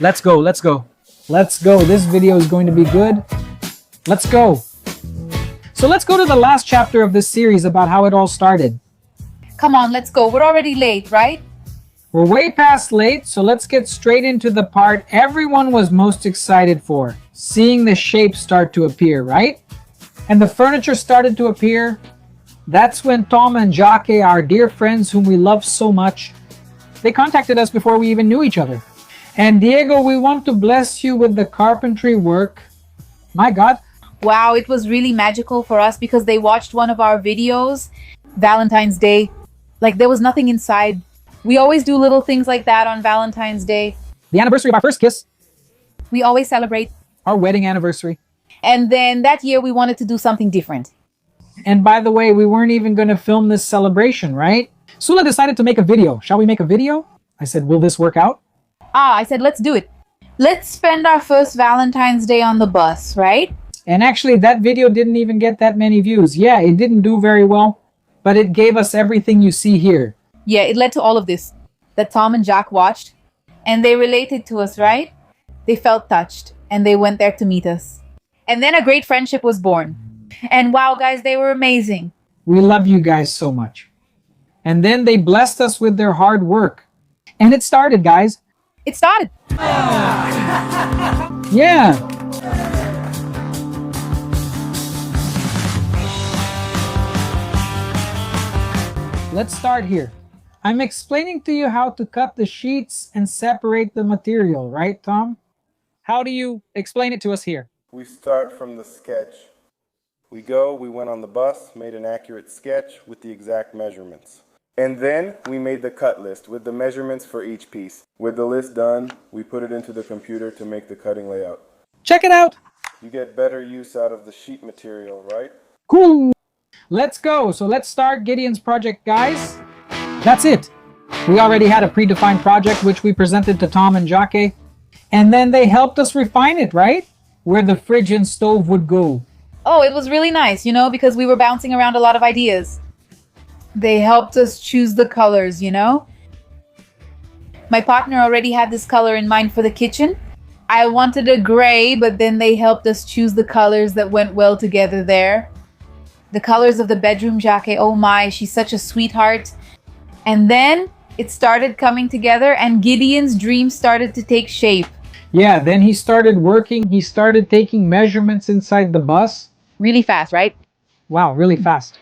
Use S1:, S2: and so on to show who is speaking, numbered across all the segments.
S1: Let's go, let's go. Let's go. This video is going to be good. Let's go. So let's go to the last chapter of this series about how it all started.
S2: Come on, let's go. We're already late, right?
S1: We're way past late, so let's get straight into the part everyone was most excited for. Seeing the shapes start to appear, right? And the furniture started to appear. That's when Tom and Jacques, our dear friends whom we love so much, they contacted us before we even knew each other. And Diego, we want to bless you with the carpentry work. My God.
S2: Wow, it was really magical for us because they watched one of our videos, Valentine's Day. Like there was nothing inside. We always do little things like that on Valentine's Day.
S1: The anniversary of our first kiss.
S2: We always celebrate.
S1: Our wedding anniversary.
S2: And then that year we wanted to do something different.
S1: And by the way, we weren't even going to film this celebration, right? Sula decided to make a video. Shall we make a video? I said, will this work out?
S2: I said, let's do it. Let's spend our first Valentine's Day on the bus, right?
S1: And actually, that video didn't even get that many views. Yeah, it didn't do very well, but it gave us everything you see here.
S2: Yeah, it led to all of this that Tom and Jack watched. And they related to us, right? They felt touched and they went there to meet us. And then a great friendship was born. And wow, guys, they were amazing.
S1: We love you guys so much. And then they blessed us with their hard work. And it started, guys.
S2: It started.
S1: Yeah. Let's start here. I'm explaining to you how to cut the sheets and separate the material, right, Tom? How do you explain it to us here?
S3: We start from the sketch. We went on the bus, made an accurate sketch with the exact measurements. And then we made the cut list with the measurements for each piece. With the list done, we put it into the computer to make the cutting layout.
S1: Check it out.
S3: You get better use out of the sheet material, right?
S1: Cool. Let's go. So let's start Gideon's project, guys. That's it. We already had a predefined project which we presented to Tom and Jacques. And then they helped us refine it, right? Where the fridge and stove would go.
S2: Oh, it was really nice, because we were bouncing around a lot of ideas. They helped us choose the colors, My partner already had this color in mind for the kitchen. I wanted a gray, but then they helped us choose the colors that went well together there. The colors of the bedroom, Jacques, oh my, she's such a sweetheart. And then it started coming together and Gideon's dream started to take shape.
S1: Yeah, then he started working. He started taking measurements inside the bus.
S2: Really fast, right?
S1: Wow, really fast.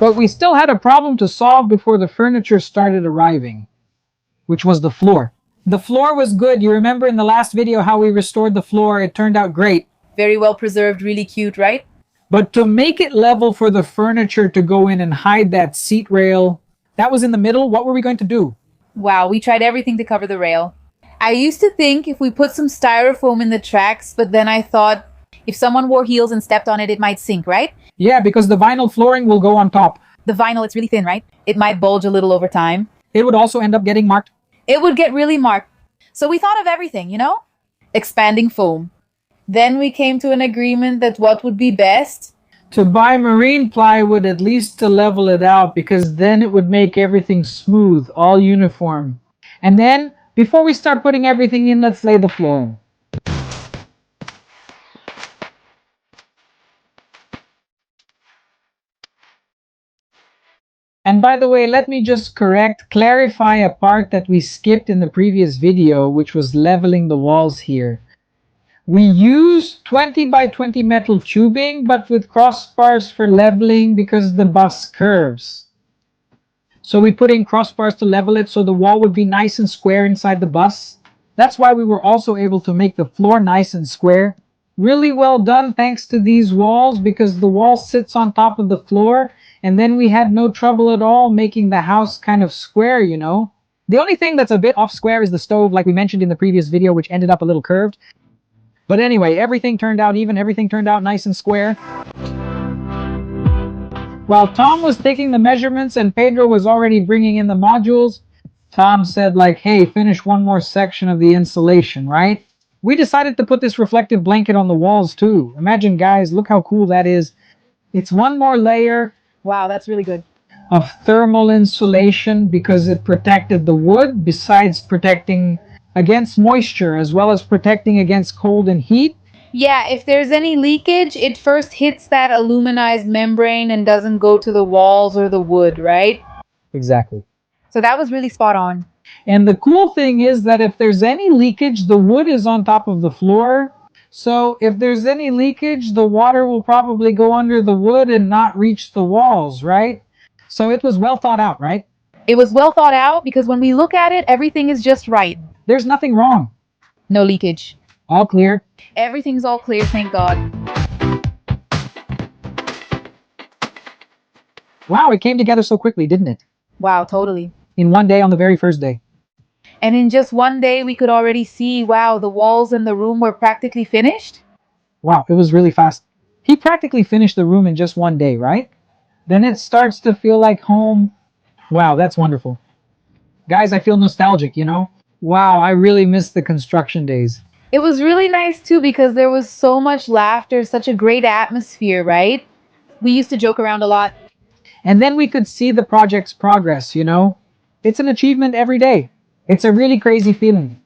S1: But we still had a problem to solve before the furniture started arriving, which was the floor. The floor was good. You remember in the last video how we restored the floor? It turned out great.
S2: Very well preserved, really cute, right?
S1: But to make it level for the furniture to go in and hide that seat rail, that was in the middle. What were we going to do?
S2: Wow, we tried everything to cover the rail. I used to think if we put some styrofoam in the tracks, but then I thought if someone wore heels and stepped on it, it might sink, right?
S1: Yeah, because the vinyl flooring will go on top.
S2: The vinyl, it's really thin, right? It might bulge a little over time.
S1: It would also end up getting marked.
S2: It would get really marked. So we thought of everything, Expanding foam. Then we came to an agreement that what would be best?
S1: To buy marine plywood at least to level it out, because then it would make everything smooth, all uniform. And then, before we start putting everything in, let's lay the floor. And by the way, let me just clarify a part that we skipped in the previous video, which was leveling the walls here. We use 20 by 20 metal tubing, but with crossbars for leveling because the bus curves. So we put in crossbars to level it so the wall would be nice and square inside the bus. That's why we were also able to make the floor nice and square. Really well done thanks to these walls, because the wall sits on top of the floor, and then we had no trouble at all making the house kind of square, The only thing that's a bit off square is the stove, like we mentioned in the previous video, which ended up a little curved. But anyway, everything turned out even, everything turned out nice and square. While Tom was taking the measurements and Pedro was already bringing in the modules, Tom said hey, finish one more section of the insulation, right? We decided to put this reflective blanket on the walls too. Imagine, guys, look how cool that is. It's one more layer
S2: Wow, that's really good.
S1: of thermal insulation because it protected the wood, besides protecting against moisture as well as protecting against cold and heat.
S2: Yeah, if there's any leakage, it first hits that aluminized membrane and doesn't go to the walls or the wood, right?
S1: Exactly.
S2: So that was really spot on.
S1: And the cool thing is that if there's any leakage, the wood is on top of the floor. So if there's any leakage, the water will probably go under the wood and not reach the walls, right? So it was well thought out, right?
S2: It was well thought out because when we look at it, everything is just right.
S1: There's nothing wrong.
S2: No leakage.
S1: All clear.
S2: Everything's all clear, thank God.
S1: Wow, it came together so quickly, didn't it?
S2: Wow, totally.
S1: In one day, on the very first day.
S2: And in just one day, we could already see, wow, the walls in the room were practically finished.
S1: Wow, it was really fast. He practically finished the room in just one day, right? Then it starts to feel like home. Wow, that's wonderful. Guys, I feel nostalgic, you know? Wow, I really miss the construction days.
S2: It was really nice too because there was so much laughter, such a great atmosphere, right? We used to joke around a lot.
S1: And then we could see the project's progress, you know? It's an achievement every day. It's a really crazy feeling.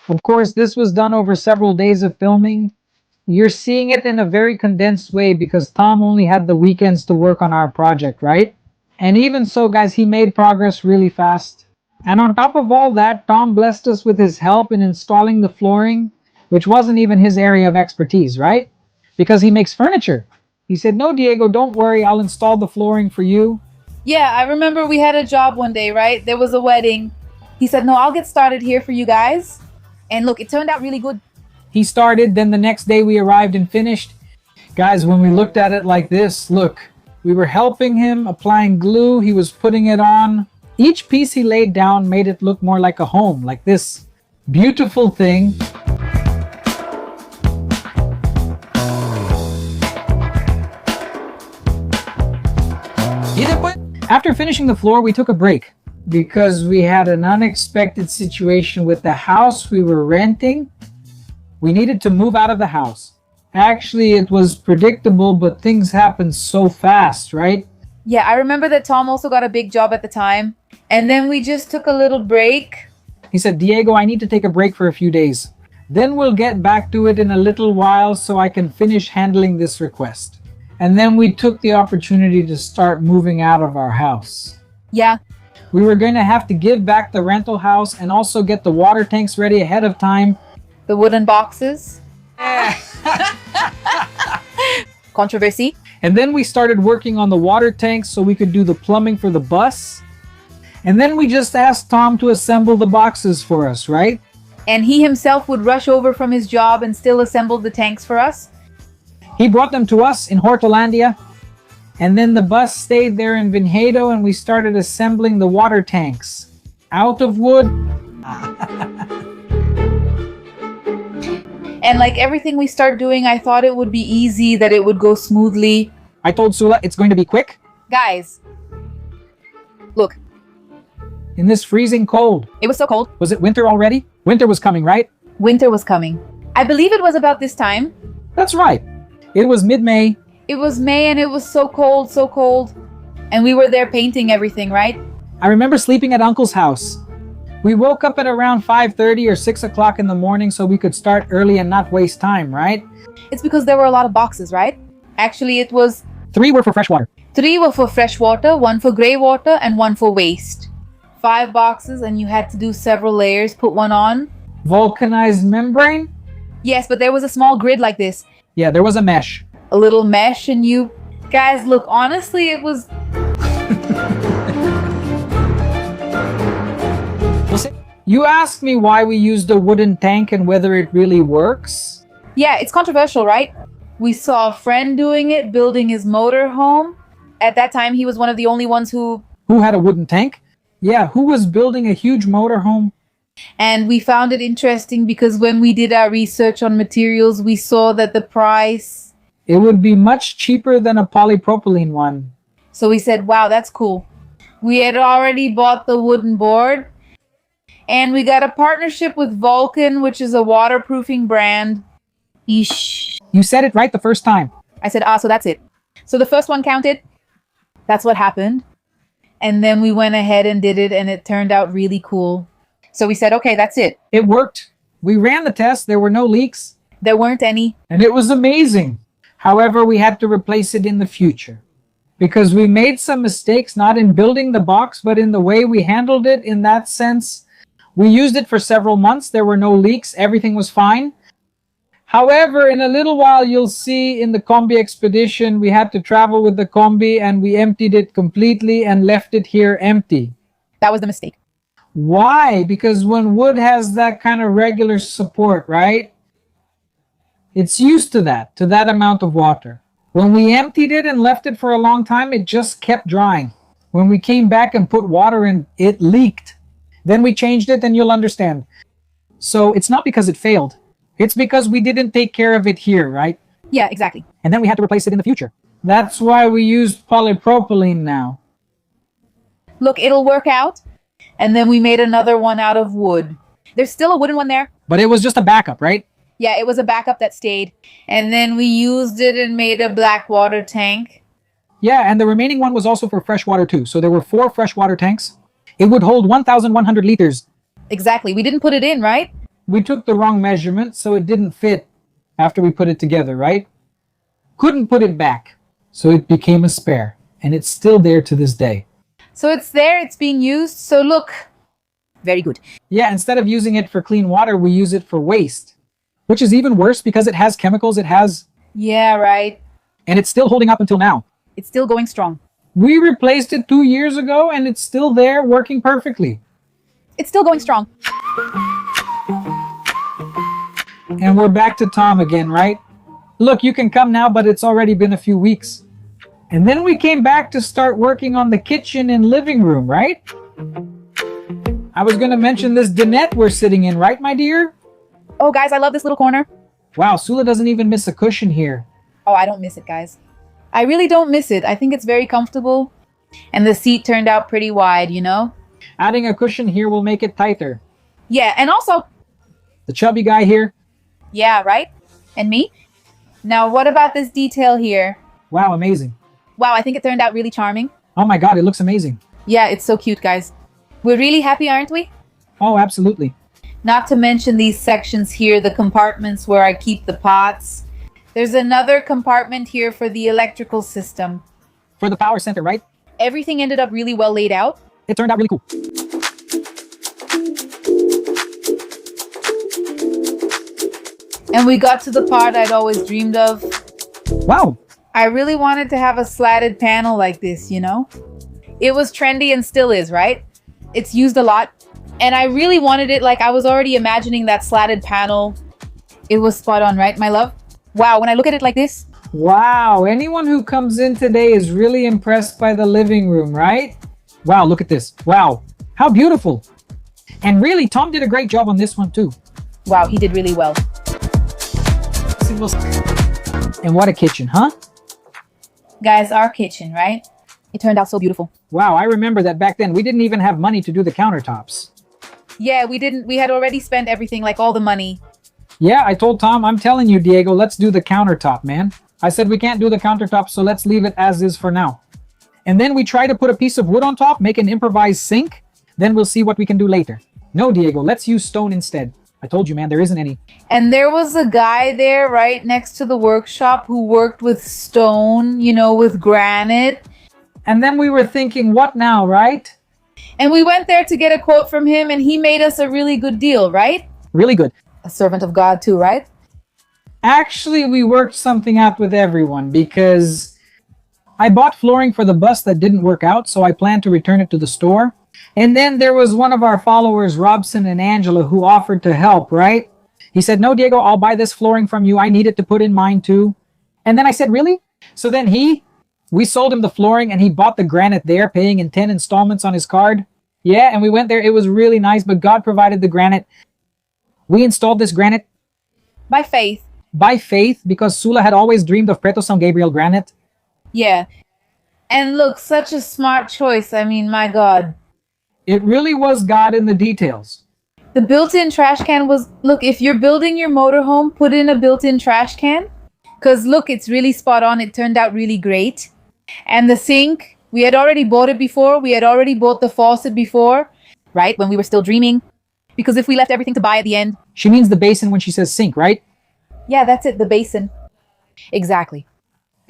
S1: Of course, this was done over several days of filming. You're seeing it in a very condensed way because Tom only had the weekends to work on our project, right? And even so, guys, he made progress really fast. And on top of all that, Tom blessed us with his help in installing the flooring, which wasn't even his area of expertise, right? Because he makes furniture. He said, "No, Diego, don't worry, I'll install the flooring for you."
S2: Yeah, I remember we had a job one day, right? There was a wedding. He said, no, I'll get started here for you guys. And look, it turned out really good.
S1: He started, then the next day we arrived and finished. Guys, when we looked at it like this, look, we were helping him applying glue, he was putting it on. Each piece he laid down made it look more like a home, like this beautiful thing. After finishing the floor, we took a break because we had an unexpected situation with the house we were renting. We needed to move out of the house. Actually, it was predictable, but things happened so fast, right?
S2: Yeah, I remember that Tom also got a big job at the time. And then we just took a little break.
S1: He said, "Diego, I need to take a break for a few days. Then we'll get back to it in a little while so I can finish handling this request." And then we took the opportunity to start moving out of our house.
S2: Yeah.
S1: We were going to have to give back the rental house and also get the water tanks ready ahead of time.
S2: The wooden boxes. Controversy.
S1: And then we started working on the water tanks so we could do the plumbing for the bus. And then we just asked Tom to assemble the boxes for us, right?
S2: And he himself would rush over from his job and still assemble the tanks for us.
S1: He brought them to us in Hortolandia. And then the bus stayed there in Vinhedo and we started assembling the water tanks. Out of wood.
S2: And like everything we start doing, I thought it would be easy, that it would go smoothly.
S1: I told Sula it's going to be quick.
S2: Guys, look.
S1: In this freezing cold.
S2: It was so cold.
S1: Was it winter already? Winter was coming, right?
S2: Winter was coming. I believe it was about this time.
S1: That's right. It was mid-May.
S2: It was May and it was so cold, so cold. And we were there painting everything, right?
S1: I remember sleeping at Uncle's house. We woke up at around 5:30 or 6 o'clock in the morning so we could start early and not waste time, right?
S2: It's because there were a lot of boxes, right? Actually, it was...
S1: 3 were for fresh water.
S2: 3 were for fresh water, 1 for grey water, and 1 for waste. 5 boxes and you had to do several layers, put one on.
S1: Vulcanized membrane?
S2: Yes, but there was a small grid like this.
S1: Yeah, there was a mesh.
S2: A little mesh and you... Guys, look, honestly, it was...
S1: You asked me why we used a wooden tank and whether it really works?
S2: Yeah, it's controversial, right? We saw a friend doing it, building his motorhome. At that time, he was one of the only ones who...
S1: Who had a wooden tank? Yeah, who was building a huge motorhome?
S2: And we found it interesting because when we did our research on materials, we saw that the price.
S1: It would be much cheaper than a polypropylene one.
S2: So we said, wow, that's cool. We had already bought the wooden board. And we got a partnership with Vulcan, which is a waterproofing brand. Yeesh.
S1: You said it right the first time.
S2: I said, so that's it. So the first one counted. That's what happened. And then we went ahead and did it, and it turned out really cool. So we said, okay, that's it.
S1: It worked. We ran the test. There were no leaks.
S2: There weren't any.
S1: And it was amazing. However, we had to replace it in the future because we made some mistakes, not in building the box, but in the way we handled it. In that sense, we used it for several months. There were no leaks. Everything was fine. However, in a little while, you'll see in the Combi expedition, we had to travel with the Combi and we emptied it completely and left it here empty.
S2: That was the mistake.
S1: Why? Because when wood has that kind of regular support, right? It's used to that amount of water. When we emptied it and left it for a long time, it just kept drying. When we came back and put water in, it leaked. Then we changed it and you'll understand. So it's not because it failed. It's because we didn't take care of it here, right?
S2: Yeah, exactly.
S1: And then we had to replace it in the future. That's why we used polypropylene now.
S2: Look, it'll work out. And then we made another one out of wood. There's still a wooden one there.
S1: But it was just a backup, right?
S2: Yeah, it was a backup that stayed. And then we used it and made a black water tank.
S1: Yeah, and the remaining one was also for freshwater too. So there were 4 freshwater tanks. It would hold 1,100 liters.
S2: Exactly. We didn't put it in, right?
S1: We took the wrong measurement, so it didn't fit after we put it together, right? Couldn't put it back, so it became a spare, and it's still there to this day.
S2: So it's there, it's being used, so look. Very good.
S1: Yeah, instead of using it for clean water, we use it for waste, which is even worse because it has chemicals,
S2: Yeah, right.
S1: and it's still holding up until now.
S2: It's still going strong.
S1: We replaced it 2 years ago, and it's still there, working perfectly.
S2: It's still going strong.
S1: And we're back to Tom again, right? Look, you can come now, but it's already been a few weeks. And then we came back to start working on the kitchen and living room, right? I was going to mention this dinette we're sitting in, right, my dear?
S2: Oh, guys, I love this little corner.
S1: Wow, Sula doesn't even miss a cushion here.
S2: Oh, I don't miss it, guys. I really don't miss it. I think it's very comfortable. And the seat turned out pretty wide, you know?
S1: Adding a cushion here will make it tighter.
S2: Yeah, and also...
S1: The chubby guy here.
S2: Yeah, right? And me? Now, what about this detail here?
S1: Wow, amazing.
S2: Wow, I think it turned out really charming.
S1: Oh my god, it looks amazing.
S2: Yeah, it's so cute, guys. We're really happy, aren't we?
S1: Oh, absolutely.
S2: Not to mention these sections here, the compartments where I keep the pots. There's another compartment here for the electrical system.
S1: For the power center, right?
S2: Everything ended up really well laid out.
S1: It turned out really cool.
S2: And we got to the part I'd always dreamed of.
S1: Wow.
S2: I really wanted to have a slatted panel like this, you know? It was trendy and still is, right? It's used a lot. And I really wanted it, like I was already imagining that slatted panel. It was spot on, right, my love? Wow, when I look at it like this.
S1: Wow, anyone who comes in today is really impressed by the living room, right? Wow, look at this. Wow, how beautiful. And really, Tom did a great job on this one too.
S2: Wow, he did really well.
S1: And what a kitchen, huh?
S2: Guys, our kitchen, right? It turned out so beautiful.
S1: Wow, I remember that back then we didn't even have money to do the countertops.
S2: Yeah, we didn't. We had already spent everything, like all the money.
S1: Yeah, I told Tom, I'm telling you, Diego, let's do the countertop, man. I said we can't do the countertop, so let's leave it as is for now. And then we try to put a piece of wood on top, make an improvised sink. Then we'll see what we can do later. No, Diego, let's use stone instead. I told you, man, there isn't any.
S2: And there was a guy there right next to the workshop who worked with stone, you know, with granite.
S1: And then we were thinking, what now, right?
S2: And we went there to get a quote from him, and he made us a really good deal, right?
S1: Really good.
S2: A servant of God too, right?
S1: Actually, we worked something out with everyone because I bought flooring for the bus that didn't work out, so I planned to return it to the store. And then there was one of our followers, Robson and Angela, who offered to help, right? He said, no, Diego, I'll buy this flooring from you. I need it to put in mine too. And then I said, really? So then we sold him the flooring and he bought the granite there, paying in 10 installments on his card. Yeah, and we went there. It was really nice, but God provided the granite. We installed this granite
S2: By faith.
S1: by faith because Sula had always dreamed of Preto San Gabriel granite.
S2: Yeah. And look, such a smart choice. I mean, my God.
S1: It really was God in the details.
S2: The built-in trash can was, look, if you're building your motorhome, put in a built-in trash can. Because look, it's really spot on. It turned out really great. And the sink, we had already bought it before. We had already bought the faucet before, right? When we were still dreaming. Because if we left everything to buy at the end.
S1: She means the basin when she says sink, right?
S2: Yeah, that's it, the basin. Exactly.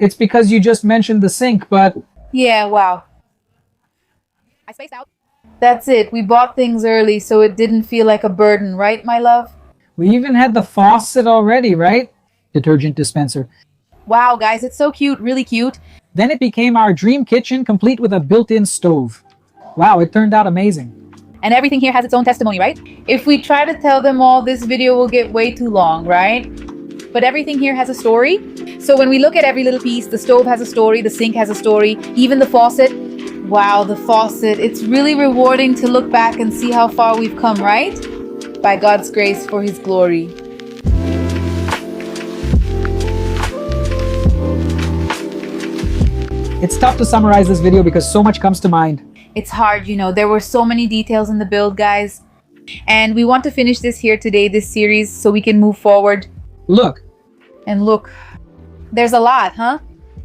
S1: It's because you just mentioned the sink, but
S2: Yeah, wow. I spaced out. That's it. We bought things early so it didn't feel like a burden, right, my love?
S1: we even had the faucet already, right? Detergent dispenser.
S2: Wow, guys, it's so cute, really cute.
S1: Then it became our dream kitchen, complete with a built-in stove. Wow, it turned out amazing.
S2: And everything here has its own testimony, right? If we try to tell them all, this video will get way too long, right? But everything here has a story. So when we look at every little piece, the stove has a story, the sink has a story, even the faucet. Wow, the faucet. It's really rewarding to look back and see how far we've come, right? By God's grace for His glory.
S1: It's tough to summarize this video because so much comes to mind.
S2: It's hard, you know. There were so many details in the build, guys. And we want to finish this here today, this series, so we can move forward.
S1: Look.
S2: And look, there's a lot, huh?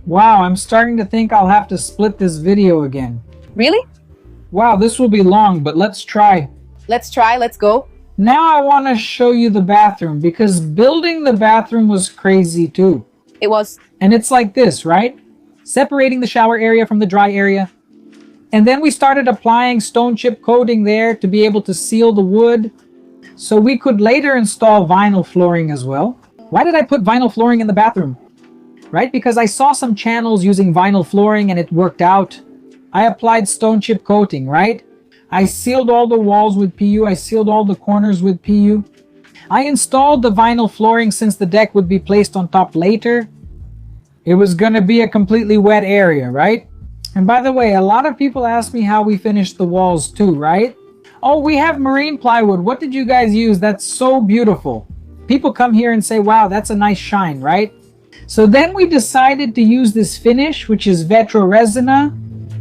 S1: Wow, I'm starting to think I'll have to split this video again.
S2: Really?
S1: Wow, this will be long, but let's try.
S2: Let's try, let's go.
S1: Now I want to show you the bathroom because building the bathroom was crazy too.
S2: It was.
S1: And it's like this, right? Separating the shower area from the dry area. And then we started applying stone chip coating there to be able to seal the wood. So we could later install vinyl flooring as well. Why did I put vinyl flooring in the bathroom? Right? Because I saw some channels using vinyl flooring and it worked out. I applied stone chip coating, right? I sealed all the walls with PU. I sealed all the corners with PU. I installed the vinyl flooring since the deck would be placed on top later. It was going to be a completely wet area, right? And by the way, a lot of people ask me how we finished the walls too, right? Oh, we have marine plywood. What did you guys use? That's so beautiful. People come here and say, wow, that's a nice shine, right? So then we decided to use this finish, which is Vetro Resina,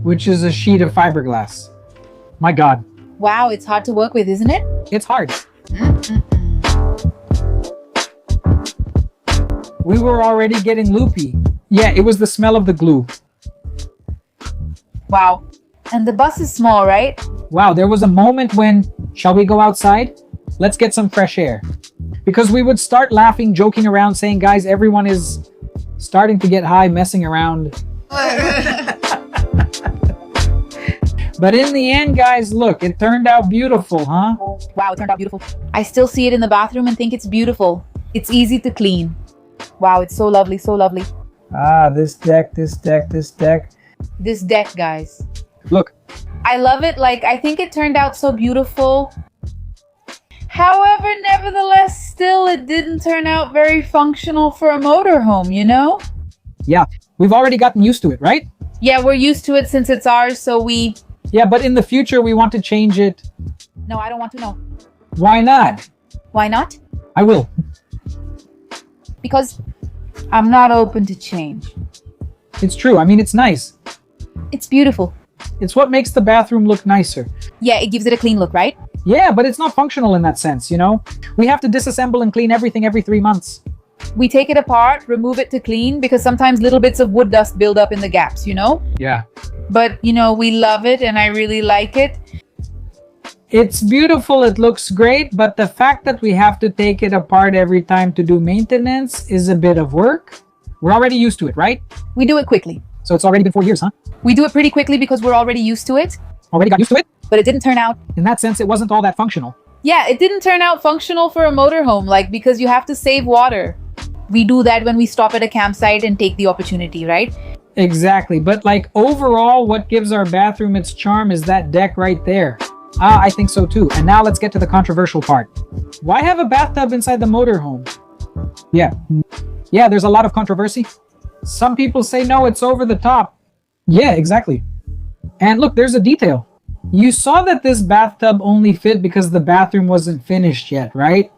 S1: which is a sheet of fiberglass. My God.
S2: Wow, it's hard to work with, isn't it?
S1: It's hard. We were already getting loopy. Yeah, it was the smell of the glue.
S2: Wow. And the bus is small, right?
S1: Wow, there was a moment when, shall we go outside? Let's get some fresh air. Because we would start laughing, joking around, saying, guys, everyone is starting to get high, messing around. But in the end, guys, look, it turned out beautiful, huh?
S2: Wow, it turned out beautiful. I still see it in the bathroom and think it's beautiful. It's easy to clean. Wow, it's so lovely, so lovely.
S1: Ah, this deck, this deck, this deck.
S2: This deck, guys.
S1: Look.
S2: I love it. Like, I think it turned out so beautiful. However, nevertheless, still, it didn't turn out very functional for a motorhome, you know?
S1: Yeah, we've already gotten used to it, right?
S2: Yeah, we're used to it since it's ours, so we...
S1: Yeah, but in the future, we want to change it.
S2: No, I don't want to know.
S1: Why not?
S2: Why not?
S1: I will.
S2: Because I'm not open to change.
S1: It's true. I mean, it's nice.
S2: It's beautiful.
S1: It's what makes the bathroom look nicer.
S2: Yeah, it gives it a clean look, right?
S1: Yeah, but it's not functional in that sense, you know? We have to disassemble and clean everything every 3 months.
S2: We take it apart, remove it to clean, because sometimes little bits of wood dust build up in the gaps, you know?
S1: Yeah.
S2: But, you know, we love it and I really like it.
S1: It's beautiful, it looks great, but the fact that we have to take it apart every time to do maintenance is a bit of work. We're already used to it, right?
S2: We do it quickly.
S1: So it's already been 4 years, huh?
S2: We do it pretty quickly because we're already used to it.
S1: Already got used to it?
S2: But it didn't turn out.
S1: In that sense, it wasn't all that functional.
S2: Yeah, it didn't turn out functional for a motorhome, like, because you have to save water. We do that when we stop at a campsite and take the opportunity, right?
S1: Exactly, but like overall, what gives our bathroom its charm is that deck right there. Ah, I think so too. And now let's get to the controversial part. Why have a bathtub inside the motorhome? Yeah, there's a lot of controversy. Some people say no, it's over the top. Yeah, exactly. And look, there's a detail. You saw that this bathtub only fit because the bathroom wasn't finished yet, right?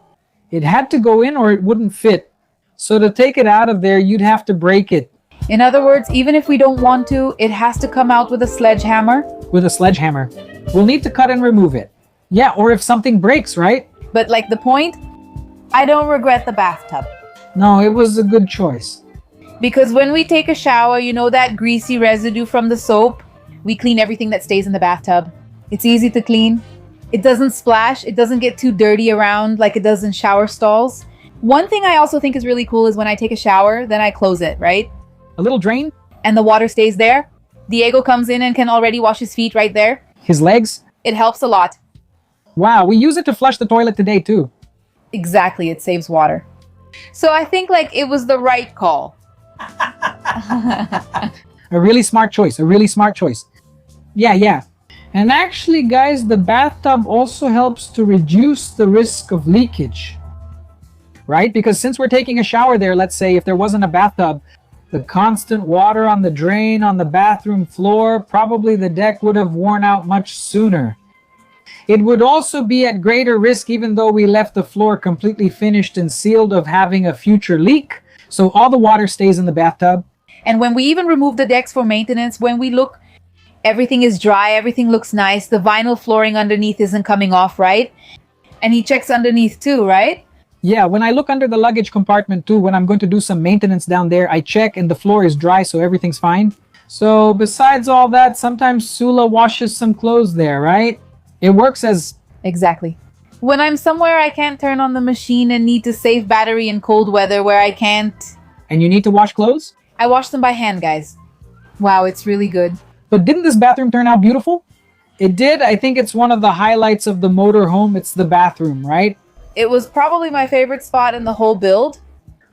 S1: It had to go in or it wouldn't fit. So to take it out of there, you'd have to break it.
S2: In other words, even if we don't want to, it has to come out with a sledgehammer.
S1: With a sledgehammer. We'll need to cut and remove it. Yeah, or if something breaks, right?
S2: But like the point, I don't regret the bathtub.
S1: No, it was a good choice.
S2: Because when we take a shower, you know that greasy residue from the soap? We clean everything that stays in the bathtub. It's easy to clean. It doesn't splash. It doesn't get too dirty around like it does in shower stalls. One thing I also think is really cool is when I take a shower, then I close it, right?
S1: A little drain?
S2: And the water stays there. Diego comes in and can already wash his feet right there.
S1: His legs?
S2: It helps a lot.
S1: Wow, we use it to flush the toilet today too.
S2: Exactly, it saves water. So I think like it was the right call.
S1: A really smart choice, a really smart choice. Yeah. And actually, guys, the bathtub also helps to reduce the risk of leakage. Right? Because since we're taking a shower there, let's say if there wasn't a bathtub, the constant water on the drain on the bathroom floor, probably the deck would have worn out much sooner. It would also be at greater risk, even though we left the floor completely finished and sealed, of having a future leak. So all the water stays in the bathtub.
S2: And when we even remove the decks for maintenance, when we look, everything is dry, everything looks nice. The vinyl flooring underneath isn't coming off, right? And he checks underneath too, right?
S1: Yeah, when I look under the luggage compartment too, when I'm going to do some maintenance down there, I check and the floor is dry, so everything's fine. So besides all that, sometimes Sula washes some clothes there, right? It works as...
S2: Exactly. When I'm somewhere I can't turn on the machine and need to save battery in cold weather where I can't...
S1: And you need to wash clothes?
S2: I wash them by hand, guys. Wow, it's really good.
S1: But didn't this bathroom turn out beautiful? It did. I think it's one of the highlights of the motorhome. It's the bathroom, right?
S2: It was probably my favorite spot in the whole build.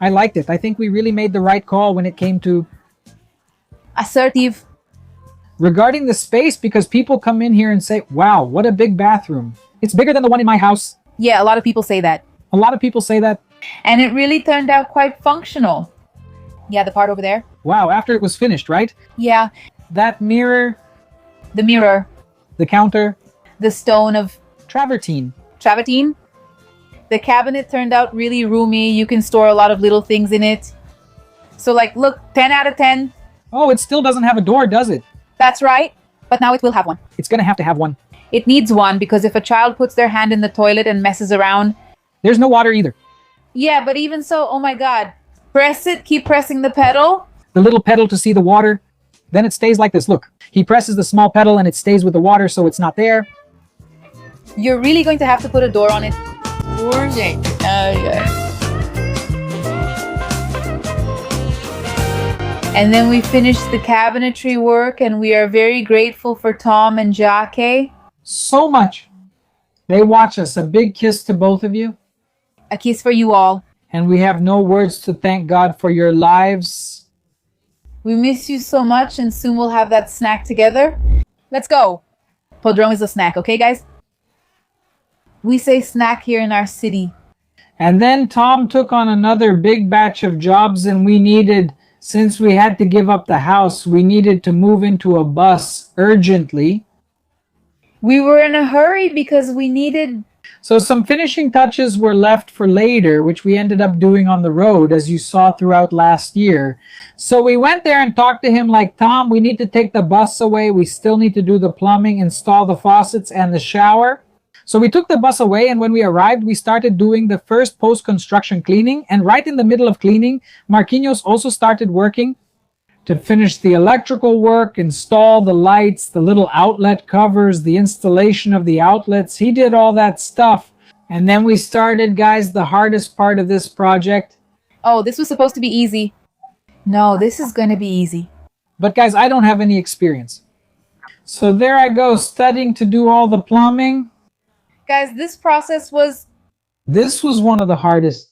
S1: I liked it. I think we really made the right call when it came to...
S2: Assertive.
S1: Regarding the space, because people come in here and say, wow, what a big bathroom. It's bigger than the one in my house.
S2: Yeah, a lot of people say that.
S1: A lot of people say that.
S2: And it really turned out quite functional. Yeah, the part over there.
S1: Wow, after it was finished, right?
S2: Yeah.
S1: That mirror.
S2: The mirror.
S1: The counter.
S2: The stone of...
S1: Travertine.
S2: Travertine. The cabinet turned out really roomy. You can store a lot of little things in it. So like, look, 10 out of 10.
S1: Oh, it still doesn't have a door, does it?
S2: That's right. But now it will have one.
S1: It's gonna have to have one.
S2: It needs one because if a child puts their hand in the toilet and messes around...
S1: There's no water either.
S2: Yeah, but even so, oh my god. Press it, keep pressing the pedal.
S1: The little pedal to see the water. Then it stays like this. Look, he presses the small pedal and it stays with the water, so it's not there.
S2: You're really going to have to put a door on it. And then we finished the cabinetry work, and we are very grateful for Tom and Jake.
S1: So much. They watch us. A big kiss to both of you.
S2: A kiss for you all.
S1: And we have no words to thank God for your lives.
S2: We miss you so much, and soon we'll have that snack together. Let's go. Podrome is a snack, okay, guys? We say snack here in our city.
S1: And then Tom took on another big batch of jobs, and we needed, since we had to give up the house, we needed to move into a bus urgently.
S2: We were in a hurry because we needed...
S1: So some finishing touches were left for later, which we ended up doing on the road, as you saw throughout last year. So we went there and talked to him like, Tom, we need to take the bus away. We still need to do the plumbing, install the faucets and the shower. So we took the bus away, and when we arrived, we started doing the first post-construction cleaning. And right in the middle of cleaning, Marquinhos also started working to finish the electrical work, install the lights, the little outlet covers, the installation of the outlets. He did all that stuff. And then we started, guys, the hardest part of this project.
S2: Oh, this was supposed to be easy. No, this is going to be easy.
S1: But guys, I don't have any experience. So there I go, studying to do all the plumbing.
S2: Guys, this process was...
S1: This was one of the hardest.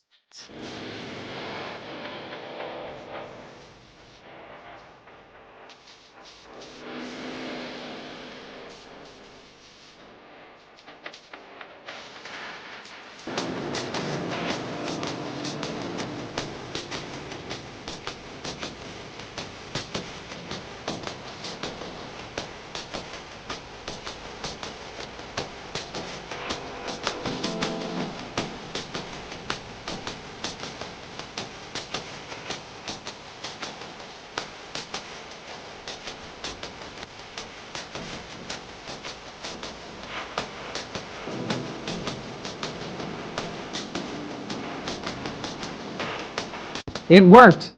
S1: It worked.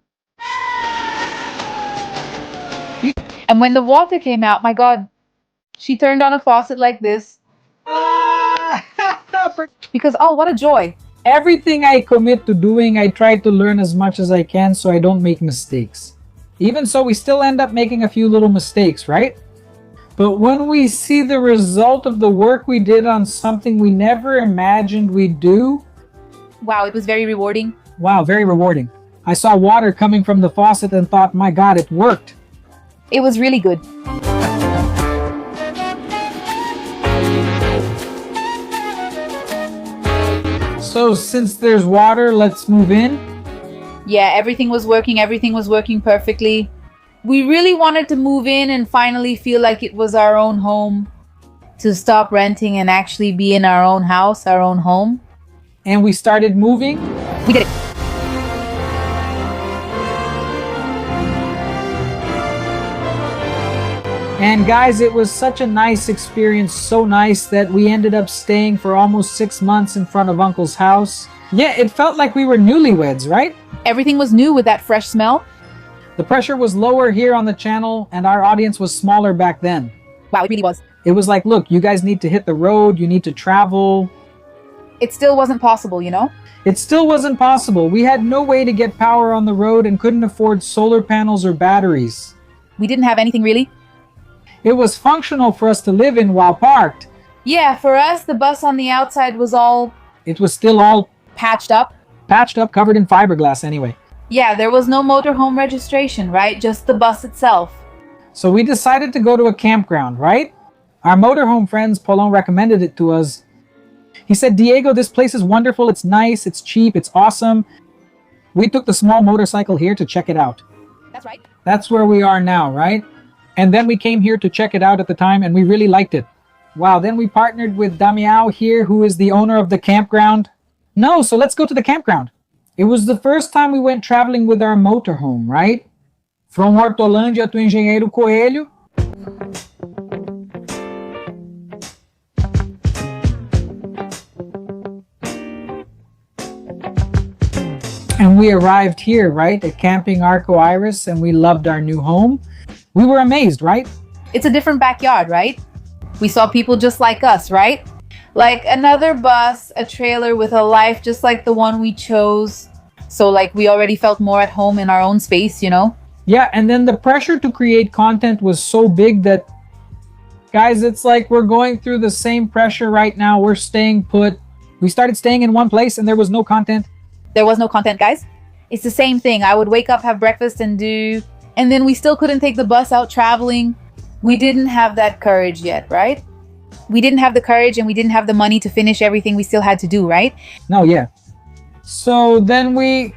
S2: And when the water came out, my God, she turned on a faucet like this. Because, oh, what a joy.
S1: Everything I commit to doing, I try to learn as much as I can so I don't make mistakes. Even so, we still end up making a few little mistakes, right? But when we see the result of the work we did on something we never imagined we'd do,
S2: Wow, it was very rewarding.
S1: wow, very rewarding. I saw water coming from the faucet and thought, my God, it worked.
S2: It was really good.
S1: So since there's water, let's move in.
S2: Yeah, everything was working perfectly. We really wanted to move in and finally feel like it was our own home, to stop renting and actually be in our own house, our own home.
S1: And we started moving.
S2: We did it.
S1: And guys, it was such a nice experience, so nice that we ended up staying for almost 6 months in front of Uncle's house. Yeah, it felt like we were newlyweds, right?
S2: Everything was new with that fresh smell.
S1: The pressure was lower here on the channel and our audience was smaller back then.
S2: Wow, it really was.
S1: It was like, look, you guys need to hit the road, you need to travel.
S2: It still wasn't possible, you know?
S1: It still wasn't possible. We had no way to get power on the road and couldn't afford solar panels or batteries.
S2: We didn't have anything really.
S1: It was functional for us to live in while parked.
S2: Yeah, for us, the bus on the outside was all
S1: It was still all
S2: patched up.
S1: patched up, covered in fiberglass anyway.
S2: Yeah, there was no motorhome registration, right? Just the bus itself.
S1: So we decided to go to a campground, right? Our motorhome friends, Paulon, recommended it to us. He said, Diego, this place is wonderful, it's nice, it's cheap, it's awesome. We took the small motorcycle here to check it out.
S2: That's right.
S1: That's where we are now, right? And then we came here to check it out at the time and we really liked it. Wow, then we partnered with Damiao here, who is the owner of the campground. No, so let's go to the campground. It was the first time we went traveling with our motorhome, right? From Hortolândia to Engenheiro Coelho. And we arrived here, right, at Camping Arco Iris, and we loved our new home. We were amazed, right?
S2: It's a different backyard, right? We saw people just like us, right? Like another bus, a trailer with a life just like the one we chose. So like we already felt more at home in our own space, you know?
S1: Yeah, and then the pressure to create content was so big that, guys, it's like we're going through the same pressure right now. We're staying put. We started staying in one place and there was no content.
S2: There was no content, guys. It's the same thing. I would wake up, have breakfast, and then we still couldn't take the bus out traveling. We didn't have that courage yet, right? We didn't have the courage and we didn't have the money to finish everything we still had to do, right?
S1: No, yeah. So then we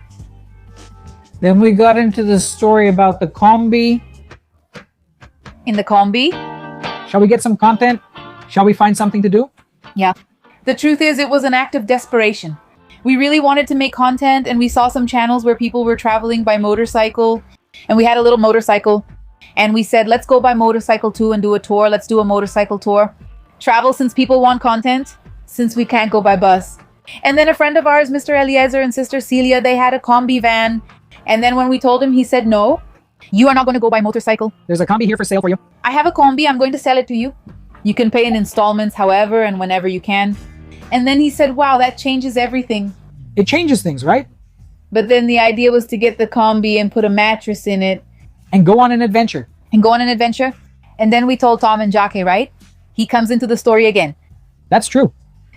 S1: got into the story about the combi.
S2: In the combi.
S1: Shall we get some content? Shall we find something to do?
S2: Yeah. The truth is, it was an act of desperation. We really wanted to make content and we saw some channels where people were traveling by motorcycle and we had a little motorcycle and we said, let's go by motorcycle too and do a tour. Let's do a motorcycle tour. Travel since people want content, since we can't go by bus. And then a friend of ours, Mr. Eliezer and Sister Celia, they had a combi van. And then when we told him, he said, no, you are not going to go by motorcycle.
S1: There's a combi here for sale for you.
S2: I have a combi. I'm going to sell it to you. You can pay in installments, however and whenever you can. And then he said, wow, that changes everything.
S1: It changes things, right?
S2: But then the idea was to get the combi and put a mattress in it.
S1: And go on an adventure.
S2: And then we told Tom and Jacques, right? He comes into the story again.
S1: That's true.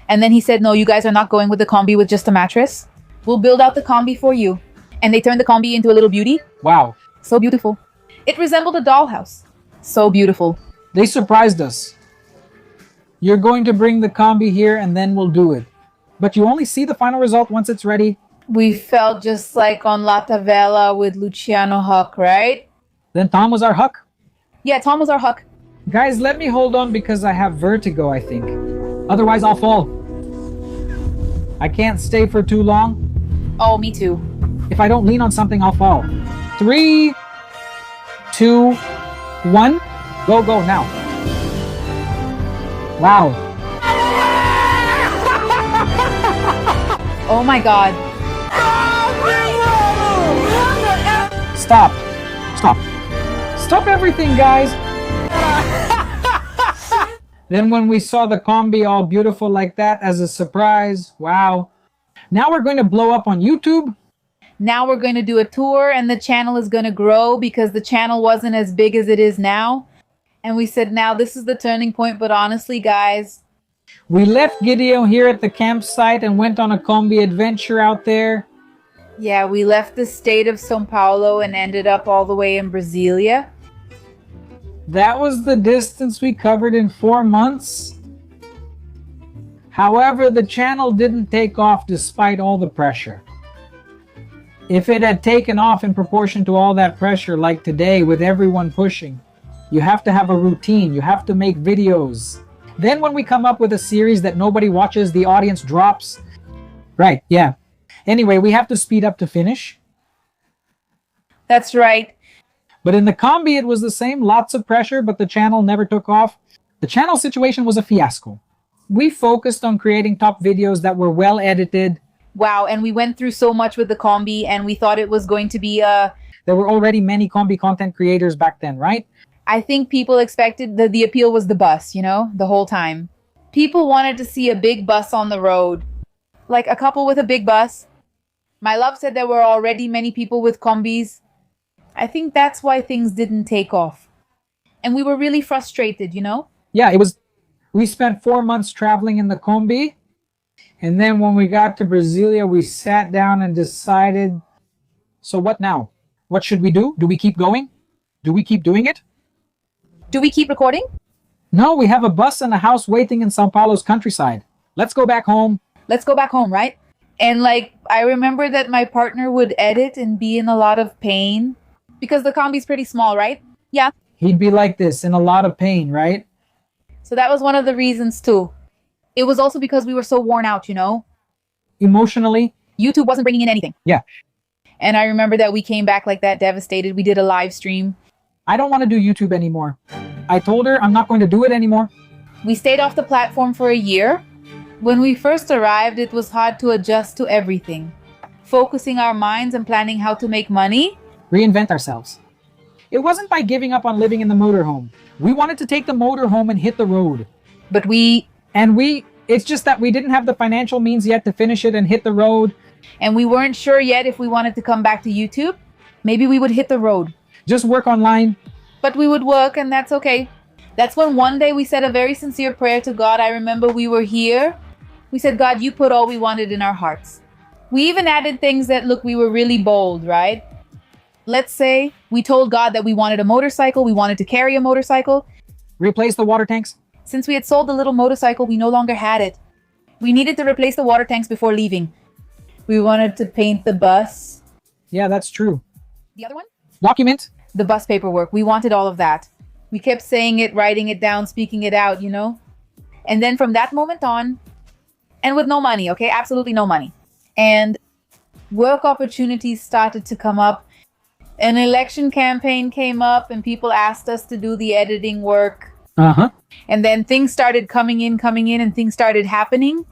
S2: And then he said, no, you guys are not going with the combi with just a mattress. We'll build out the combi for you. And they turned the combi into a little beauty.
S1: Wow.
S2: So beautiful. It resembled a dollhouse. So beautiful.
S1: They surprised us. You're going to bring the combi here and then we'll do it. But you only see the final result once it's ready.
S2: We felt just like on La Tavella with Luciano Huck, right?
S1: Then Tom was our Huck.
S2: Yeah, Tom was our Huck.
S1: Guys, let me hold on because I have vertigo, I think. Otherwise, I'll fall. I can't stay for too long.
S2: Oh, me too.
S1: If I don't lean on something, I'll fall. 3, 2, 1. Go, go, now. Wow.
S2: Oh my God.
S1: Stop. Stop. Stop everything, guys. Then when we saw the combi all beautiful like that as a surprise, wow. Now we're going to blow up on YouTube.
S2: Now we're going to do a tour and the channel is going to grow because the channel wasn't as big as it is now. And we said, now this is the turning point. But honestly, guys,
S1: we left Gideon here at the campsite and went on a combi adventure out there.
S2: yeah, we left the state of São Paulo and ended up all the way in Brasilia.
S1: That was the distance we covered in 4 months. However, the channel didn't take off despite all the pressure. If it had taken off in proportion to all that pressure, like today with everyone pushing, you have to have a routine, you have to make videos. Then when we come up with a series that nobody watches, the audience drops. Right, yeah. Anyway, we have to speed up to finish.
S2: That's right.
S1: But in the combi, it was the same, lots of pressure, but the channel never took off. The channel situation was a fiasco. We focused on creating top videos that were well edited.
S2: Wow, and we went through so much with the combi and we thought it was going to be
S1: There were already many combi content creators back then, right?
S2: I think people expected the appeal was the bus, you know, the whole time. People wanted to see a big bus on the road. Like a couple with a big bus. My love said there were already many people with combis. I think that's why things didn't take off. And we were really frustrated, you know?
S1: Yeah, we spent 4 months traveling in the combi. And then when we got to Brasilia, we sat down and decided, so what now? What should we do? Do we keep going? Do we keep doing it?
S2: Do we keep recording?
S1: No, we have a bus and a house waiting in Sao Paulo's countryside. Let's go back home.
S2: Let's go back home, right? And like, I remember that my partner would edit and be in a lot of pain because the combi's pretty small, right? Yeah.
S1: He'd be like this, in a lot of pain, right?
S2: So that was one of the reasons too. It was also because we were so worn out, you know?
S1: Emotionally?
S2: YouTube wasn't bringing in anything.
S1: Yeah.
S2: And I remember that we came back like that, devastated. We did a live stream.
S1: I don't want to do YouTube anymore. I told her I'm not going to do it anymore.
S2: We stayed off the platform for a year. When we first arrived, it was hard to adjust to everything. Focusing our minds and planning how to make money.
S1: Reinvent ourselves. It wasn't by giving up on living in the motorhome. We wanted to take the motorhome and hit the road.
S2: But
S1: it's just that we didn't have the financial means yet to finish it and hit the road.
S2: And we weren't sure yet if we wanted to come back to YouTube. Maybe we would hit the road.
S1: Just work online.
S2: But we would work, and that's okay. That's when one day we said a very sincere prayer to God. I remember we were here. We said, God, you put all we wanted in our hearts. We even added things that, look, we were really bold, right? Let's say we told God that we wanted a motorcycle. We wanted to carry a motorcycle.
S1: Replace the water tanks.
S2: Since we had sold the little motorcycle, we no longer had it. We needed to replace the water tanks before leaving. We wanted to paint the bus.
S1: Yeah, that's true.
S2: The other one?
S1: Document.
S2: The bus paperwork. We wanted all of that. We kept saying it, writing it down, speaking it out, you know? And then from that moment on, and with no money, okay? Absolutely no money. And work opportunities started to come up. An election campaign came up and people asked us to do the editing work.
S1: Uh-huh.
S2: And then things started coming in, and things started happening.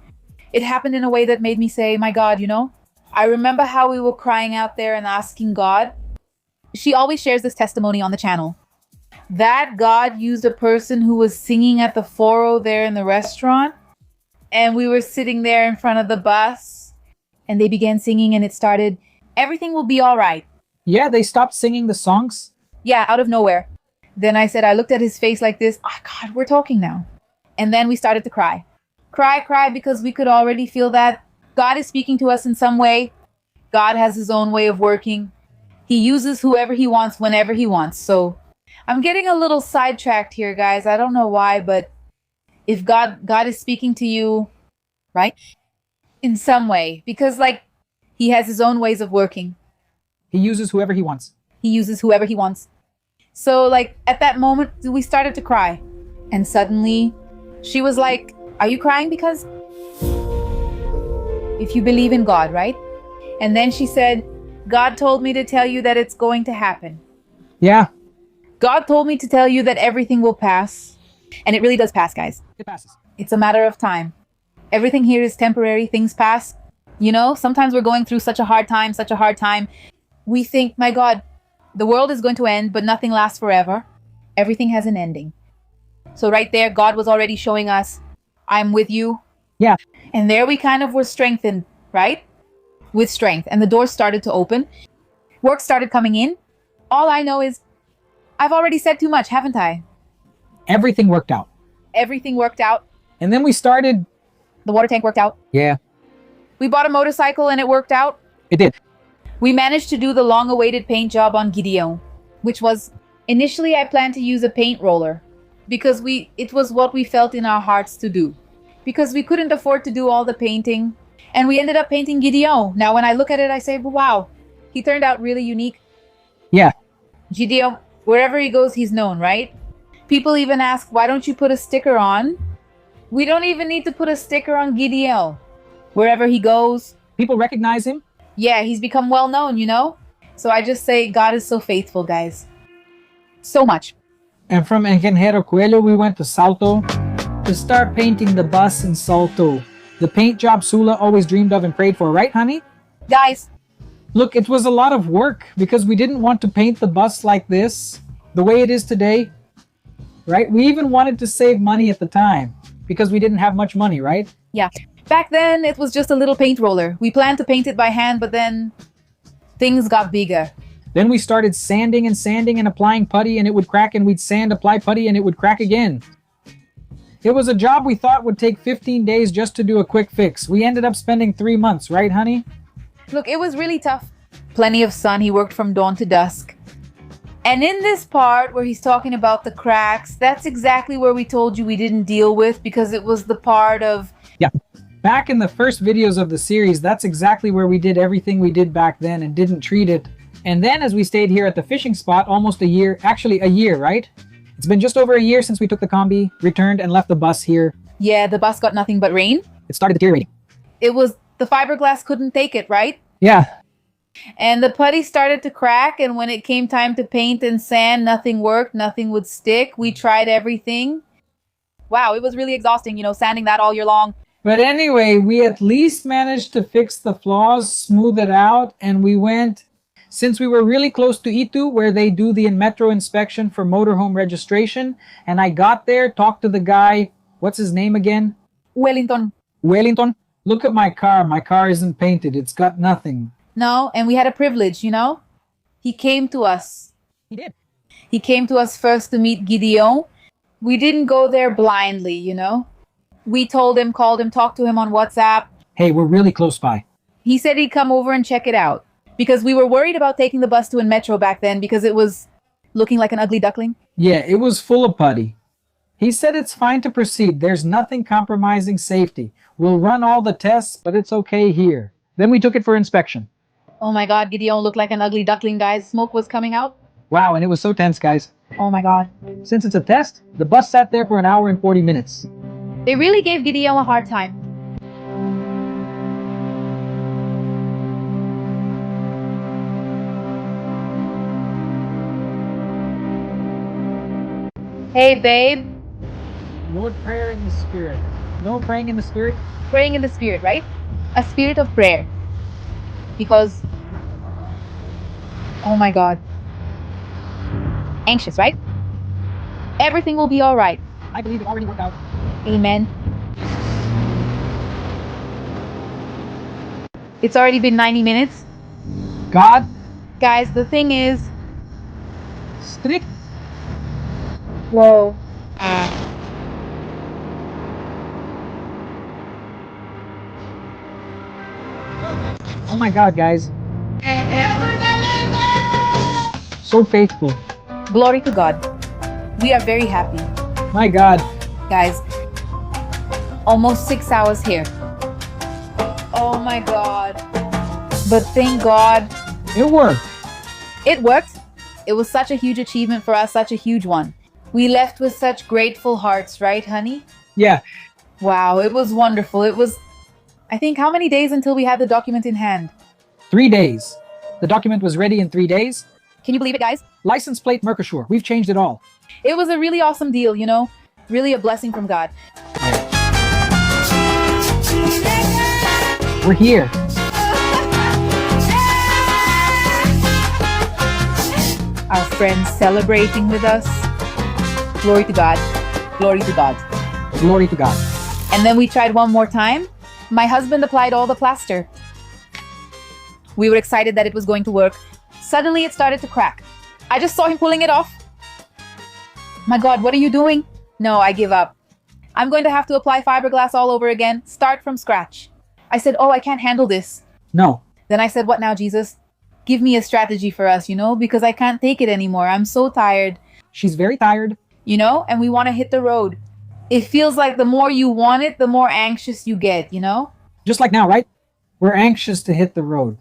S2: It happened in a way that made me say, my God, you know? I remember how we were crying out there and asking God. She always shares this testimony on the channel. That God used a person who was singing at the foro there in the restaurant. And we were sitting there in front of the bus. And they began singing and it started, everything will be all right.
S1: Yeah, they stopped singing the songs.
S2: Yeah, out of nowhere. Then I said, I looked at his face like this. Oh, God, we're talking now. And then we started to cry. Cry, because we could already feel that God is speaking to us in some way. God has his own way of working. He uses whoever he wants, whenever he wants. So I'm getting a little sidetracked here, guys. I don't know why, but if God is speaking to you, right? In some way, because like he has his own ways of working.
S1: He uses whoever he wants.
S2: He uses whoever he wants. So like at that moment, we started to cry. And suddenly she was like, are you crying because? If you believe in God, right? And then she said, God told me to tell you that it's going to happen.
S1: Yeah.
S2: God told me to tell you that everything will pass. And it really does pass, guys.
S1: It passes.
S2: It's a matter of time. Everything here is temporary. Things pass. You know, sometimes we're going through such a hard time. We think, my God, The world is going to end, but nothing lasts forever. Everything has an ending. So right there, God was already showing us, I'm with you.
S1: Yeah.
S2: And there we kind of were strengthened, right? With strength. And the doors started to open. Work started coming in. All I know is I've already said too much, haven't I?
S1: Everything worked out.
S2: Everything worked out.
S1: And then we started.
S2: The water tank worked out.
S1: Yeah,
S2: We bought a motorcycle and it worked out.
S1: it did.
S2: We managed to do the long-awaited paint job on Gideon, which was initially I planned to use a paint roller because it was what we felt in our hearts to do. Because we couldn't afford to do all the painting, and we ended up painting Gideon. Now when I look at it, I say, wow, he turned out really unique.
S1: Yeah.
S2: Gideon, wherever he goes, he's known, right? People even ask, why don't you put a sticker on? We don't even need to put a sticker on Gideon. Wherever he goes,
S1: People recognize him.
S2: yeah, he's become well known, you know? So I just say God is so faithful, guys. So much.
S1: And from Ingeniero Coelho, we went to Salto to start painting the bus in Salto. The paint job Sula always dreamed of and prayed for, right, honey?
S2: Guys,
S1: Look, it was a lot of work because we didn't want to paint the bus like this, the way it is today, right? We even wanted to save money at the time because we didn't have much money, right?
S2: yeah. Back then, it was just a little paint roller. We planned to paint it by hand, but then things got bigger.
S1: Then we started sanding and applying putty, and it would crack, and we'd sand, apply putty, and it would crack again. It was a job we thought would take 15 days just to do a quick fix. We ended up spending 3 months, right, honey?
S2: Look, it was really tough. Plenty of sun. He worked from dawn to dusk. And in this part where he's talking about the cracks, that's exactly where we told you we didn't deal with because it was the part of...
S1: Yeah. Back in the first videos of the series, that's exactly where we did everything we did back then and didn't treat it. And then as we stayed here at the fishing spot almost a year, actually a year, right? It's been just over a year since we took the combi, returned, and left the bus here.
S2: Yeah, the bus got nothing but rain.
S1: It started deteriorating.
S2: It was... the fiberglass couldn't take it, right?
S1: Yeah.
S2: And the putty started to crack, and when it came time to paint and sand, nothing worked, nothing would stick. We tried everything. Wow, it was really exhausting, sanding that all year long.
S1: But anyway, we at least managed to fix the flaws, smooth it out, and we went, since we were really close to Itu, where they do the metro inspection for motorhome registration, and I got there, talked to the guy, what's his name again?
S2: Wellington.
S1: Wellington. Look at my car. My car isn't painted. It's got nothing.
S2: No, and we had a privilege, He came to us.
S1: He did.
S2: He came to us first to meet Gideon. We didn't go there blindly, We told him, called him, talked to him on WhatsApp.
S1: Hey, we're really close by.
S2: He said he'd come over and check it out. Because we were worried about taking the bus to a metro back then because it was looking like an ugly duckling.
S1: Yeah, it was full of putty. He said it's fine to proceed. There's nothing compromising safety. We'll run all the tests, but it's okay here. Then we took it for inspection.
S2: Oh my God, Gideon looked like an ugly duckling, guys. Smoke was coming out.
S1: Wow, and it was so tense, guys.
S2: Oh my God.
S1: Since it's a test, the bus sat there for an hour and 40 minutes.
S2: They really gave Gideon a hard time. Hey, babe.
S1: Lord, prayer in the spirit. No praying in the spirit?
S2: Praying in the spirit, right? A spirit of prayer. Because, oh my God. Anxious, right? Everything will be all right.
S1: I believe it already worked out.
S2: Amen. It's already been 90 minutes.
S1: God,
S2: Guys, the thing is...
S1: strict.
S2: Whoa.
S1: Oh my God, guys. So faithful.
S2: Glory to God. We are very happy.
S1: My God.
S2: Guys, almost 6 hours here. Oh my God. But thank God.
S1: It worked.
S2: It worked. It was such a huge achievement for us, such a huge one. We left with such grateful hearts, right, honey?
S1: Yeah.
S2: Wow, it was wonderful. It was, I think, how many days until we had the document in hand?
S1: 3 days. The document was ready in 3 days.
S2: Can you believe it, guys?
S1: License plate Mercosur. We've changed it all.
S2: It was a really awesome deal, Really a blessing from God.
S1: We're here.
S2: friends celebrating with us. Glory to God. Glory to God.
S1: Glory to God.
S2: And then we tried one more time. My husband applied all the plaster. We were excited that it was going to work. Suddenly it started to crack. I just saw him pulling it off. My God, what are you doing? No, I give up. I'm going to have to apply fiberglass all over again, start from scratch. I said, oh, I can't handle this.
S1: No.
S2: Then I said, what now, Jesus? Give me a strategy for us, because I can't take it anymore. I'm so tired,
S1: She's very tired.
S2: and we want to hit the road. It feels like the more you want it, the more anxious you get,
S1: Just like now, right? We're anxious to hit the road.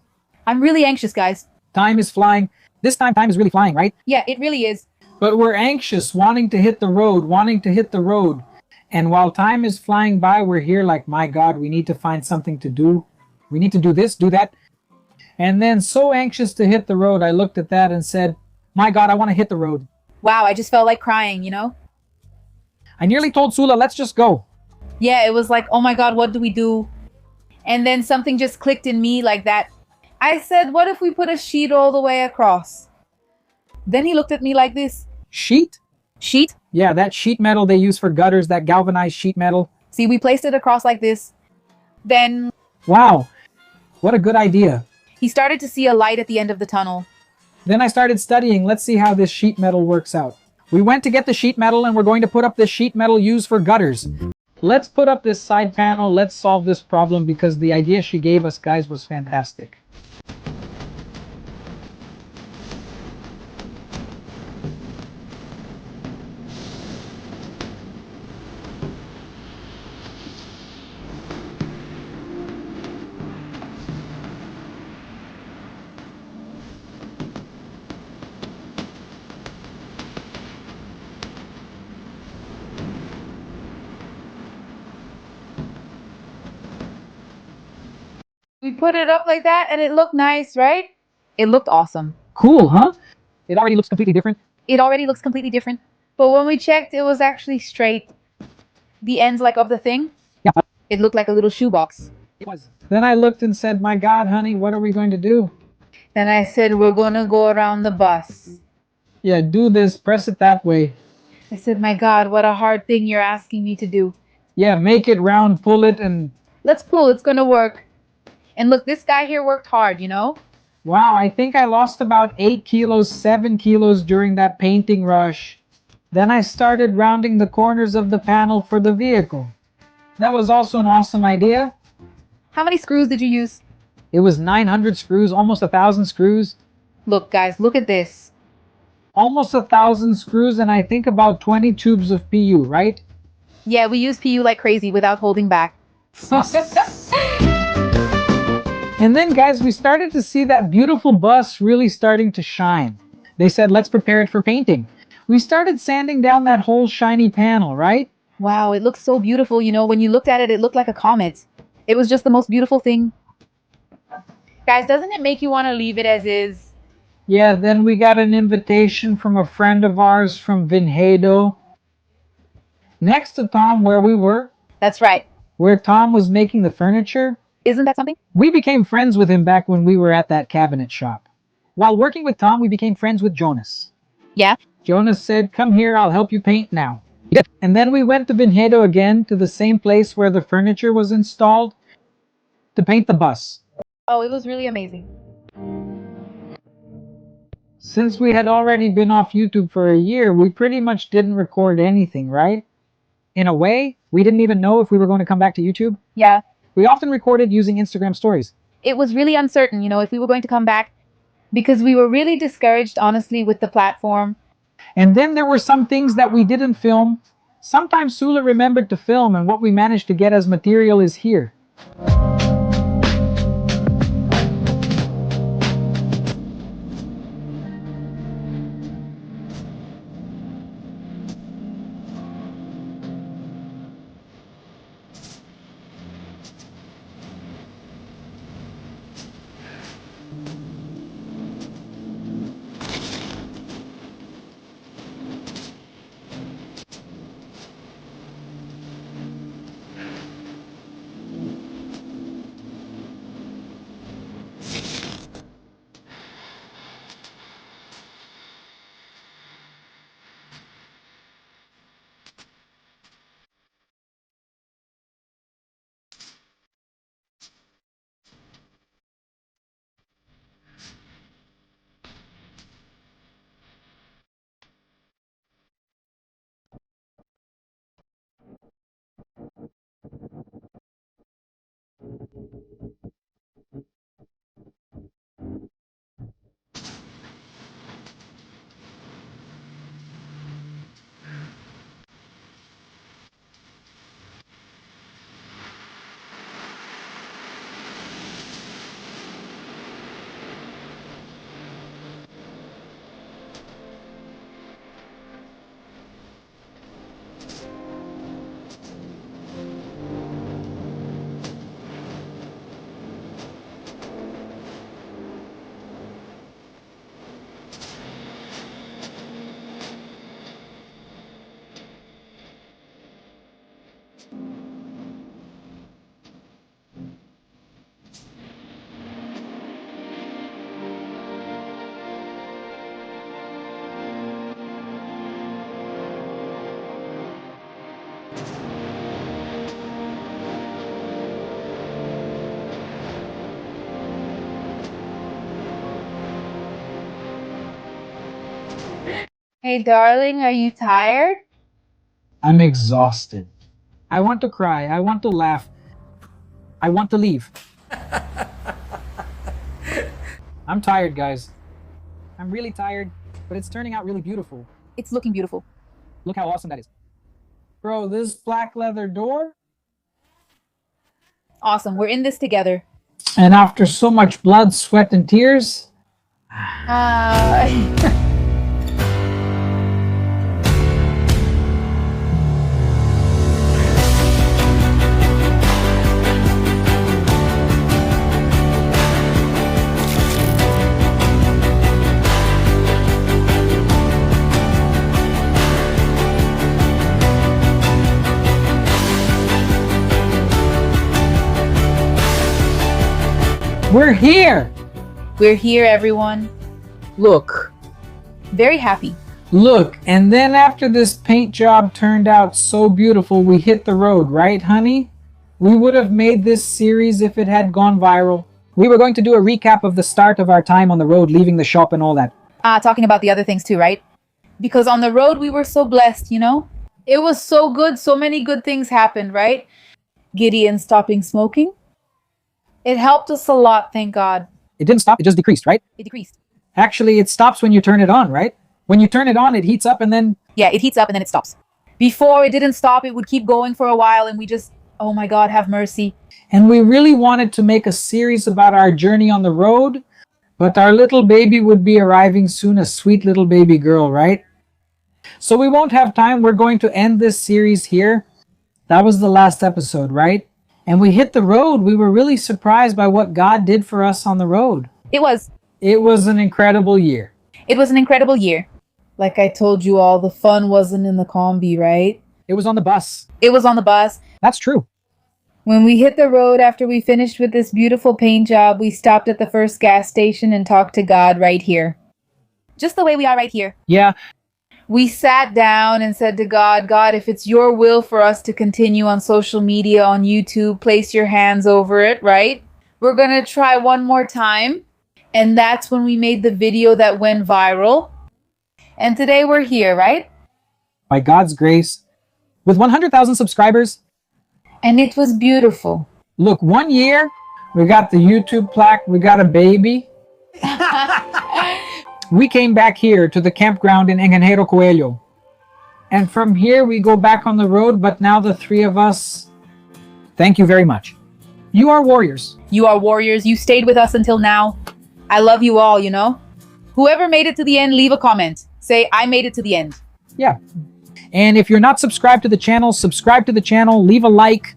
S2: I'm really anxious, guys.
S1: Time is flying. This time is really flying, right?
S2: Yeah, it really is.
S1: But we're anxious, wanting to hit the road, wanting to hit the road. And while time is flying by, we're here like, my God, we need to find something to do. We need to do this, do that. And then so anxious to hit the road, I looked at that and said, my God, I want to hit the road.
S2: Wow, I just felt like crying,
S1: I nearly told Sula, let's just go.
S2: Yeah, it was like, oh my God, what do we do? And then something just clicked in me like that. I said, what if we put a sheet all the way across? Then he looked at me like this.
S1: Sheet?
S2: Sheet?
S1: Yeah, that sheet metal they use for gutters, that galvanized sheet metal.
S2: See, we placed it across like this. Then
S1: Wow, what a good idea.
S2: he started to see a light at the end of the tunnel.
S1: Then I started studying, let's see how this sheet metal works out. We went to get the sheet metal and we're going to put up the sheet metal used for gutters. Let's put up this side panel, let's solve this problem because the idea she gave us, guys, was fantastic.
S2: We put it up like that and it looked nice, right? It looked awesome.
S1: Cool, huh? It already looks completely different.
S2: It already looks completely different. But when we checked, it was actually straight. The ends like of the thing,
S1: Yeah,
S2: it looked like a little shoebox.
S1: it was. Then I looked and said, my God, honey, what are we going to do?
S2: Then I said, we're gonna go around the bus.
S1: Yeah, do this, press it that way.
S2: I said, my God, what a hard thing you're asking me to do.
S1: Yeah, make it round, pull it, and
S2: Let's pull, it's gonna work. And look, this guy here worked hard,
S1: wow, I think I lost about 8 kilos, 7 kilos during that painting rush. Then I started rounding the corners of the panel for the vehicle. That was also an awesome idea.
S2: How many screws did you use?
S1: It was 900 screws, almost 1,000 screws.
S2: Look, guys, look at this.
S1: Almost 1,000 screws and I think about 20 tubes of PU, right?
S2: Yeah, we used PU like crazy without holding back.
S1: And then, guys, we started to see that beautiful bus really starting to shine. They said, let's prepare it for painting. We started sanding down that whole shiny panel, right?
S2: Wow, it looks so beautiful, when you looked at it, it looked like a comet. It was just the most beautiful thing. Guys, doesn't it make you want to leave it as is?
S1: Yeah, then we got an invitation from a friend of ours from Vinhedo. Next to Tom, where we were,
S2: That's right.
S1: where Tom was making the furniture.
S2: Isn't that something?
S1: We became friends with him back when we were at that cabinet shop. While working with Tom, we became friends with Jonas.
S2: Yeah.
S1: Jonas said, come here, I'll help you paint now. Yes. And then we went to Vinhedo again, to the same place where the furniture was installed, to paint the bus.
S2: Oh, it was really amazing.
S1: Since we had already been off YouTube for a year, we pretty much didn't record anything, right? In a way, we didn't even know if we were going to come back to YouTube.
S2: Yeah.
S1: We often recorded using Instagram stories.
S2: It was really uncertain, if we were going to come back, because we were really discouraged, honestly, with the platform.
S1: And then there were some things that we didn't film. Sometimes Sula remembered to film, and what we managed to get as material is here.
S2: Hey, darling, are you tired?
S1: I'm exhausted. I want to cry. I want to laugh. I want to leave. I'm tired, guys. I'm really tired, but it's turning out really beautiful.
S2: It's looking beautiful.
S1: Look how awesome that is. Bro, this black leather door.
S2: Awesome. We're in this together.
S1: And after so much blood, sweat, and tears, we're here.
S2: We're here, everyone.
S1: Look,
S2: Very happy.
S1: look. And then after this paint job turned out so beautiful, we hit the road, right, honey? We would have made this series if it had gone viral. We were going to do a recap of the start of our time on the road, leaving the shop and all that.
S2: Talking about the other things too, right? Because on the road, we were so blessed, you know? It was so good. So many good things happened, right? Gideon stopping smoking. It helped us a lot, thank God.
S1: It didn't stop, it just decreased, right?
S2: It decreased.
S1: Actually, it stops when you turn it on, right? When you turn it on, it heats up and then...
S2: Yeah, it heats up and then it stops. Before, it didn't stop. It would keep going for a while and we just, oh my God, have mercy.
S1: And we really wanted to make a series about our journey on the road, but our little baby would be arriving soon, a sweet little baby girl, right? So we won't have time. We're going to end this series here. That was the last episode, right? And we hit the road. We were really surprised by what God did for us on the road.
S2: It was.
S1: It was an incredible year.
S2: It was an incredible year. Like I told you all, the fun wasn't in the combi, right?
S1: It was on the bus.
S2: It was on the bus.
S1: That's true.
S2: When we hit the road after we finished with this beautiful paint job, we stopped at the first gas station and talked to God right here. Just the way we are right here.
S1: Yeah,
S2: We sat down and said to God, God, if it's your will for us to continue on social media, on YouTube, place your hands over it, right? We're going to try one more time. And that's when we made the video that went viral. And today we're here, right?
S1: by God's grace, with 100,000 subscribers.
S2: And it was beautiful.
S1: Look, 1 year, we got the YouTube plaque, we got a baby. We came back here to the campground in Engenheiro Coelho. And from here, we go back on the road, but now the three of us, thank you very much. You are warriors.
S2: You are warriors. You stayed with us until now. I love you all, you know? Whoever made it to the end, leave a comment. Say, I made it to the end.
S1: Yeah. And if you're not subscribed to the channel, subscribe to the channel, leave a like,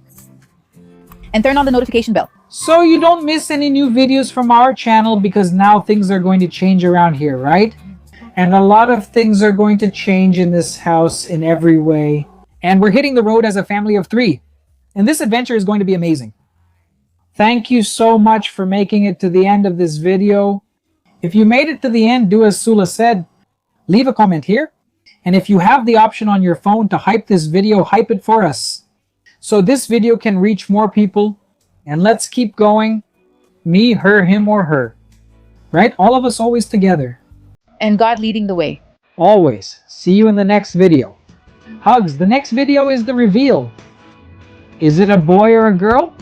S2: And turn on the notification bell.
S1: so you don't miss any new videos from our channel, because now things are going to change around here, right? And a lot of things are going to change in this house in every way. And we're hitting the road as a family of 3. And this adventure is going to be amazing. Thank you so much for making it to the end of this video. If you made it to the end, do as Sula said. Leave a comment here. And if you have the option on your phone to hype this video, hype it for us, so this video can reach more people. And let's keep going. Me, her, him, or her. Right? All of us always together.
S2: And God leading the way.
S1: Always. See you in the next video. Hugs. The next video is the reveal. Is it a boy or a girl?